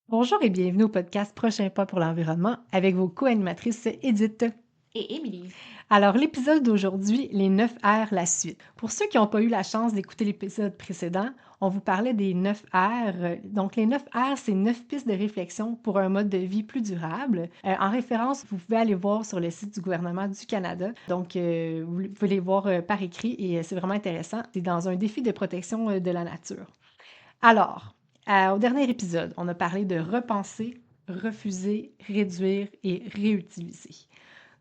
Bonjour et bienvenue au podcast Prochain pas pour l'environnement avec vos co-animatrices Edith. Et Émilie. Alors, l'épisode d'aujourd'hui, les 9 R, la suite. Pour ceux qui n'ont pas eu la chance d'écouter l'épisode précédent, on vous parlait des 9 R. Donc, les 9 R, c'est 9 pistes de réflexion pour un mode de vie plus durable. En référence, vous pouvez aller voir sur le site du gouvernement du Canada. Donc, vous pouvez les voir par écrit et c'est vraiment intéressant. C'est dans un défi de protection de la nature. Alors, au dernier épisode, on a parlé de repenser, refuser, réduire et réutiliser.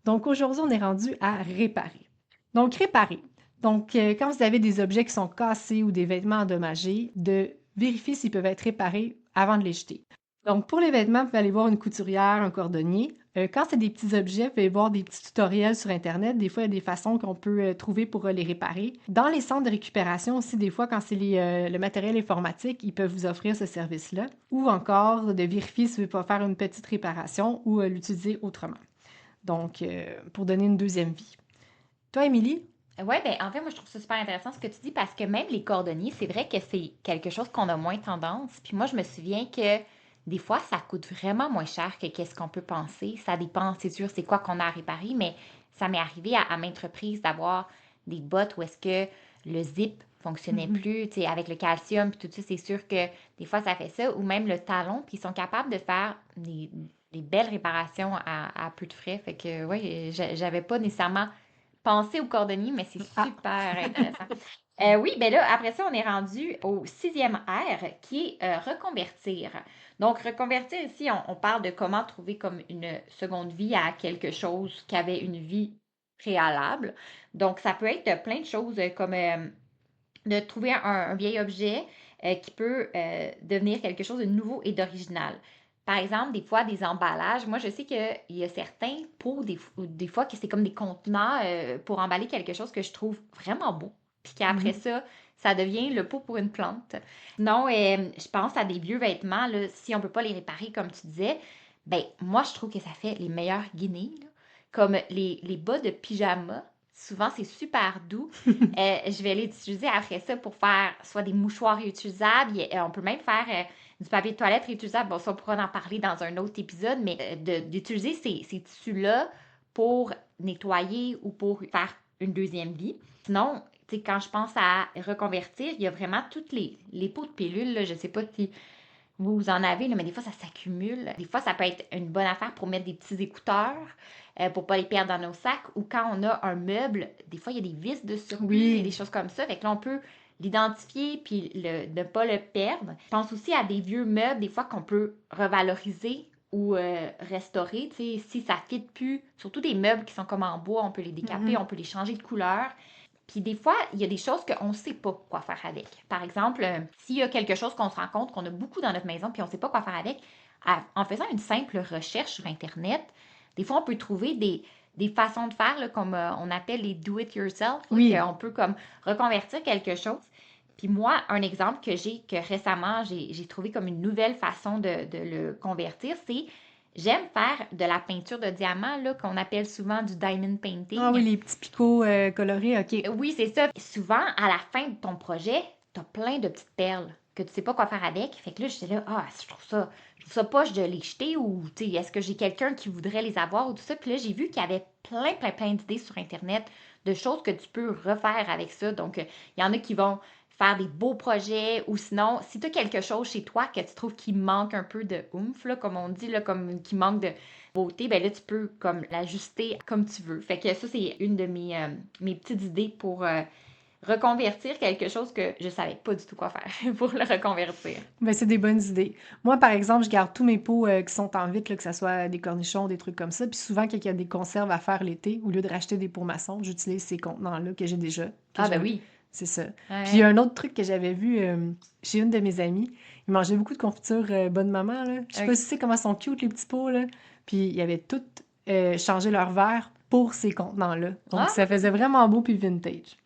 Donc aujourd'hui, on est rendu à réparer. Donc réparer. Donc quand vous avez des objets qui sont cassés ou des vêtements endommagés, de vérifier s'ils peuvent être réparés avant de les jeter. Donc pour les vêtements, vous pouvez aller voir une couturière, un cordonnier. Quand c'est des petits objets, vous pouvez voir des petits tutoriels sur Internet. Des fois, il y a des façons qu'on peut trouver pour les réparer. Dans les centres de récupération aussi, des fois, quand c'est le matériel informatique, ils peuvent vous offrir ce service-là. Ou encore de vérifier si vous pouvez pas faire une petite réparation ou l'utiliser autrement. Donc, pour donner une deuxième vie. Toi, Émilie? Ouais, ben en fait, moi, je trouve ça super intéressant ce que tu dis parce que même les cordonniers, c'est vrai que c'est quelque chose qu'on a moins tendance. Puis moi, je me souviens que des fois, ça coûte vraiment moins cher que qu'est-ce qu'on peut penser. Ça dépend, c'est sûr, c'est quoi qu'on a à réparer, mais ça m'est arrivé à maintes reprises d'avoir des bottes où est-ce que le zip fonctionnait Mhm. plus, tu sais, avec le calcium puis tout ça, c'est sûr que des fois, ça fait ça. Ou même le talon, puis ils sont capables de faire des belles réparations à peu de frais. Fait que, ouais, j'avais pas nécessairement penser aux cordonniers, mais c'est Ah, super intéressant. Oui, ben là, après ça, on est rendu au sixième R, qui est reconvertir. Donc, reconvertir ici, on parle de comment trouver comme une seconde vie à quelque chose qui avait une vie préalable. Donc, ça peut être plein de choses comme de trouver un vieil objet qui peut devenir quelque chose de nouveau et d'original. Par exemple, des fois, des emballages. Moi, je sais qu'il y a certains pots, des fois, que c'est comme des contenants pour emballer quelque chose que je trouve vraiment beau. Puis qu'après mhm. ça, ça devient le pot pour une plante. Sinon, je pense à des vieux vêtements, là, si on ne peut pas les réparer, comme tu disais, ben moi, je trouve que ça fait les meilleurs guinées, là. Comme les bas de pyjama. Souvent, c'est super doux. Je vais les utiliser après ça pour faire soit des mouchoirs réutilisables. On peut même faire du papier de toilette réutilisable. Bon, ça, on pourra en parler dans un autre épisode, mais d'utiliser ces tissus-là pour nettoyer ou pour faire une deuxième vie. Sinon, tu sais, quand je pense à reconvertir, il y a vraiment toutes les pots de pilules. Là, je ne sais pas si vous en avez, là, mais des fois, ça s'accumule. Des fois, ça peut être une bonne affaire pour mettre des petits écouteurs, pour pas les perdre dans nos sacs. Ou quand on a un meuble, des fois, il y a des vis de surplus et des Oui. choses comme ça. Fait que là, on peut l'identifier puis ne pas le perdre. Je pense aussi à des vieux meubles, des fois, qu'on peut revaloriser ou restaurer. Tu sais, si ça ne fit plus, surtout des meubles qui sont comme en bois, on peut les décaper, Mhm. on peut les changer de couleur. Puis des fois, il y a des choses qu'on ne sait pas quoi faire avec. Par exemple, s'il y a quelque chose qu'on se rend compte qu'on a beaucoup dans notre maison puis on ne sait pas quoi faire avec, en faisant une simple recherche sur Internet, des fois, on peut trouver des façons de faire, là, comme on appelle les do-it-yourself, Oui. qu'on peut comme reconvertir quelque chose. Puis moi, un exemple que récemment, j'ai trouvé comme une nouvelle façon de le convertir, c'est j'aime faire de la peinture de diamant, là, qu'on appelle souvent du diamond Ah oui, painting. les petits picots colorés, OK. Oui, c'est ça. Souvent, à la fin de ton projet, tu as plein de petites perles que tu sais pas quoi faire avec. Fait que là, j'étais là, ah, je trouve ça poche de les jeter ou, tu sais, est-ce que j'ai quelqu'un qui voudrait les avoir ou tout ça. Puis là, j'ai vu qu'il y avait plein d'idées sur Internet de choses que tu peux refaire avec ça. Donc, il y en a qui vont faire des beaux projets ou sinon, si tu as quelque chose chez toi que tu trouves qui manque un peu de oomph, là, comme on dit, là, comme qui manque de beauté, ben là, tu peux comme l'ajuster comme tu veux. Fait que ça, c'est une de mes petites idées pour reconvertir quelque chose que je savais pas du tout quoi faire pour le reconvertir. Ben, c'est des bonnes idées. Moi, par exemple, je garde tous mes pots qui sont en vitre, là, que ce soit des cornichons, des trucs comme ça. Puis souvent, quand il y a des conserves à faire l'été, au lieu de racheter des pots maçons, j'utilise ces contenants-là que j'ai déjà, que Ah ben j'avais. oui. C'est ça. Puis il y a Ouais. un autre truc que j'avais vu chez une de mes amies. Ils mangeaient beaucoup de confiture Bonne Maman, là. Je sais pas Ok. si tu sais comment ils sont cute, les petits pots, là. Puis ils avaient tout changé leur verre pour ces contenants-là. Donc Ah, ça faisait vraiment beau puis vintage.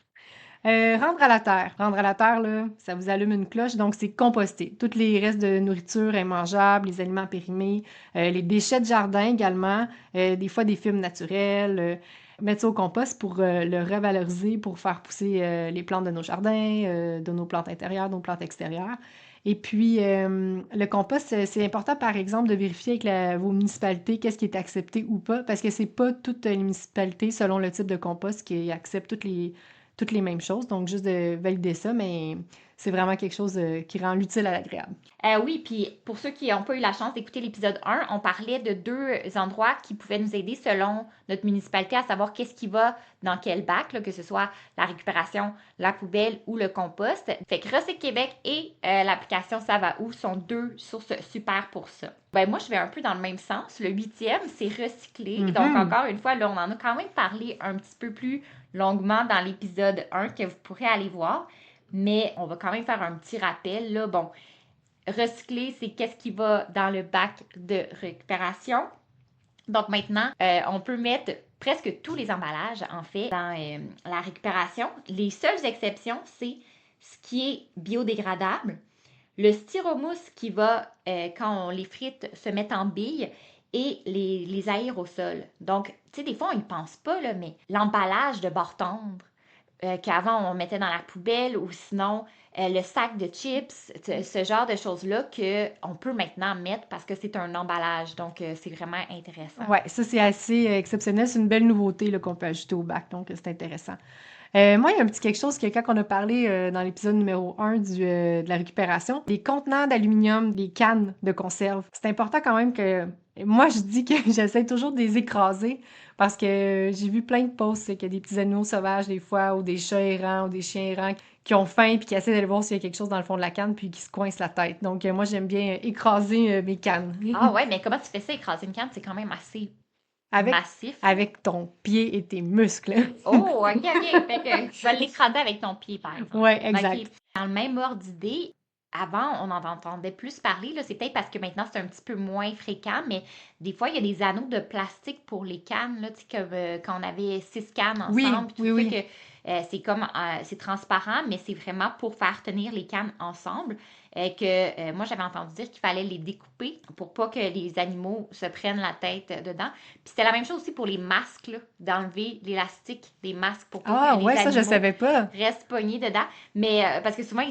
Rendre à la terre. Rendre à la terre, là, ça vous allume une cloche. Donc, c'est composter. Tous les restes de nourriture immangeables, les aliments périmés, les déchets de jardin également, des fois des fibres naturelles. Mettre ça au compost pour le revaloriser, pour faire pousser les plantes de nos jardins, de nos plantes intérieures, nos plantes extérieures. Et puis, le compost, c'est important, par exemple, de vérifier avec vos municipalités qu'est-ce qui est accepté ou pas, parce que c'est pas toutes les municipalités, selon le type de compost, qui acceptent toutes les mêmes choses. Donc, juste de valider ça, mais c'est vraiment quelque chose qui rend l'utile à l'agréable. Oui, puis pour ceux qui n'ont pas eu la chance d'écouter l'épisode 1, on parlait de 2 endroits qui pouvaient nous aider selon notre municipalité à savoir qu'est-ce qui va dans quel bac, là, que ce soit la récupération, la poubelle ou le compost. Fait que Recycle Québec et l'application Ça va où sont 2 sources super pour ça. Ben moi, je vais un peu dans le même sens. Le 8e, c'est recycler. Donc encore une fois, là, on en a quand même parlé un petit peu plus longuement dans l'épisode 1 que vous pourrez aller voir. Mais on va quand même faire un petit rappel, là. Bon, recycler, c'est qu'est-ce qui va dans le bac de récupération. Donc maintenant, on peut mettre presque tous les emballages, en fait, dans la récupération. Les seules exceptions, c'est ce qui est biodégradable, le styromousse qui va, quand on les frite, se mettre en billes, et les aérosols. Donc, tu sais, des fois, on n'y pense pas, là, mais l'emballage de bord tendre, qu'avant on mettait dans la poubelle, ou sinon le sac de chips, ce genre de choses-là qu'on peut maintenant mettre parce que c'est un emballage. Donc, c'est vraiment intéressant. Ouais, ça, c'est assez exceptionnel. C'est une belle nouveauté là, qu'on peut ajouter au bac, donc c'est intéressant. Moi, il y a un petit quelque chose que quand on a parlé dans l'épisode numéro 1 de la récupération, les contenants d'aluminium, les cannes de conserve, c'est important quand même que... Moi, je dis que j'essaie toujours de les écraser parce que j'ai vu plein de posts qu'il y a des petits animaux sauvages des fois, ou des chats errants, ou des chiens errants qui ont faim puis qui essaient d'aller voir s'il y a quelque chose dans le fond de la canne puis qui se coincent la tête. Donc, moi, j'aime bien écraser mes cannes. Ah ouais, mais comment tu fais ça, écraser une canne? C'est quand même assez Avec, massif. avec ton pied et tes muscles. Oh, ok, ok. Fait que tu vas l'écraser avec ton pied, par exemple. Ouais, exact. Ok. Dans le même ordre d'idée, avant, on en entendait plus parler. Là, c'est peut-être parce que maintenant, c'est un petit peu moins fréquent, mais des fois, il y a des anneaux de plastique pour les cannes, là, tu sais, comme quand on avait 6 cannes Oui, ensemble, puis tout oui, ça, oui. que c'est comme, c'est transparent, mais c'est vraiment pour faire tenir les cannes ensemble. Moi, j'avais entendu dire qu'il fallait les découper pour pas que les animaux se prennent la tête dedans. Puis c'était la même chose aussi pour les masques, là, d'enlever l'élastique des masques pour pas Ah, que ouais, les ça, je animaux savais pas. restent pognés dedans. Mais parce que souvent,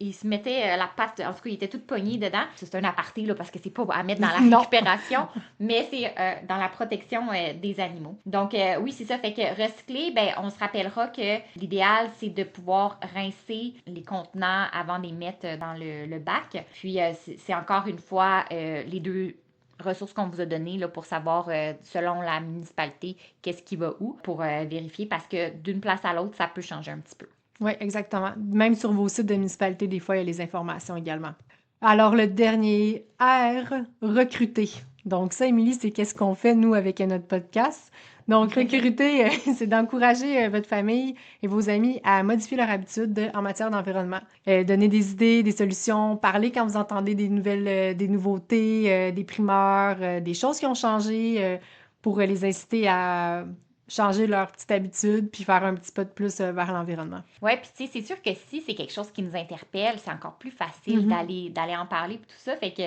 ils se mettaient la patte, en tout cas, ils étaient tous pognés dedans. C'est un aparté, là, parce que c'est pas à mettre dans la Non. récupération, mais c'est dans la protection des animaux. Donc, oui, c'est ça. Fait que recycler, ben, on se rappellera que l'idéal, c'est de pouvoir rincer les contenants avant de les mettre dans le bac. Puis, c'est encore une fois les 2 ressources qu'on vous a données là, pour savoir, selon la municipalité, qu'est-ce qui va où, pour vérifier, parce que d'une place à l'autre, ça peut changer un petit peu. Oui, exactement. Même sur vos sites de municipalité, des fois, il y a les informations également. Alors, le dernier R, recruter. Donc, ça, Émilie, c'est qu'est-ce qu'on fait, nous, avec notre podcast. Donc, recruter, c'est d'encourager votre famille et vos amis à modifier leurs habitudes en matière d'environnement. Donner des idées, des solutions, parler quand vous entendez des nouvelles, des nouveautés, des primeurs, des choses qui ont changé pour les inciter à changer leur petite habitude puis faire un petit pas de plus vers l'environnement. Ouais, puis tu sais, c'est sûr que si c'est quelque chose qui nous interpelle, c'est encore plus facile d'aller en parler puis tout ça. Fait que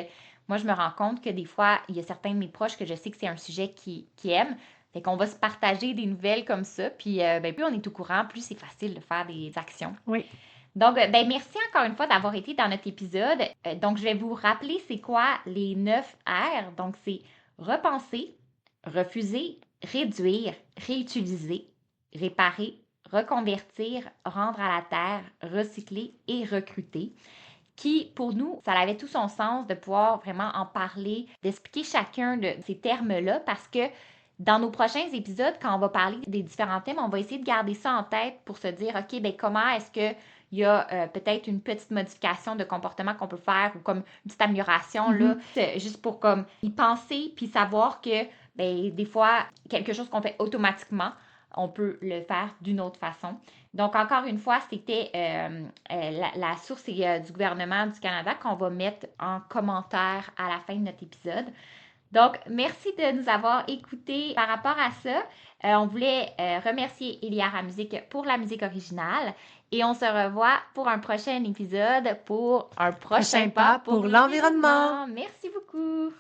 moi, je me rends compte que des fois, il y a certains de mes proches que je sais que c'est un sujet qui aiment. Fait qu'on va se partager des nouvelles comme ça. Puis ben, plus on est au courant, plus c'est facile de faire des actions. Oui. Donc, ben, merci encore une fois d'avoir été dans notre épisode. Donc, je vais vous rappeler c'est quoi les 9 R. Donc, c'est repenser, refuser, réduire, réutiliser, réparer, reconvertir, rendre à la terre, recycler et recruter. Qui, pour nous, ça avait tout son sens de pouvoir vraiment en parler, d'expliquer chacun de ces termes-là, parce que dans nos prochains épisodes, quand on va parler des différents thèmes, on va essayer de garder ça en tête pour se dire, OK, ben comment est-ce qu'il y a peut-être une petite modification de comportement qu'on peut faire, ou comme une petite amélioration, là, juste pour comme y penser, puis savoir que ben, des fois, quelque chose qu'on fait automatiquement, on peut le faire d'une autre façon. Donc, encore une fois, c'était la source du gouvernement du Canada qu'on va mettre en commentaire à la fin de notre épisode. Donc, merci de nous avoir écoutés par rapport à ça. On voulait remercier Eliara Musique pour la musique originale, et on se revoit pour un prochain épisode pour un prochain pas pour l'environnement. Merci beaucoup!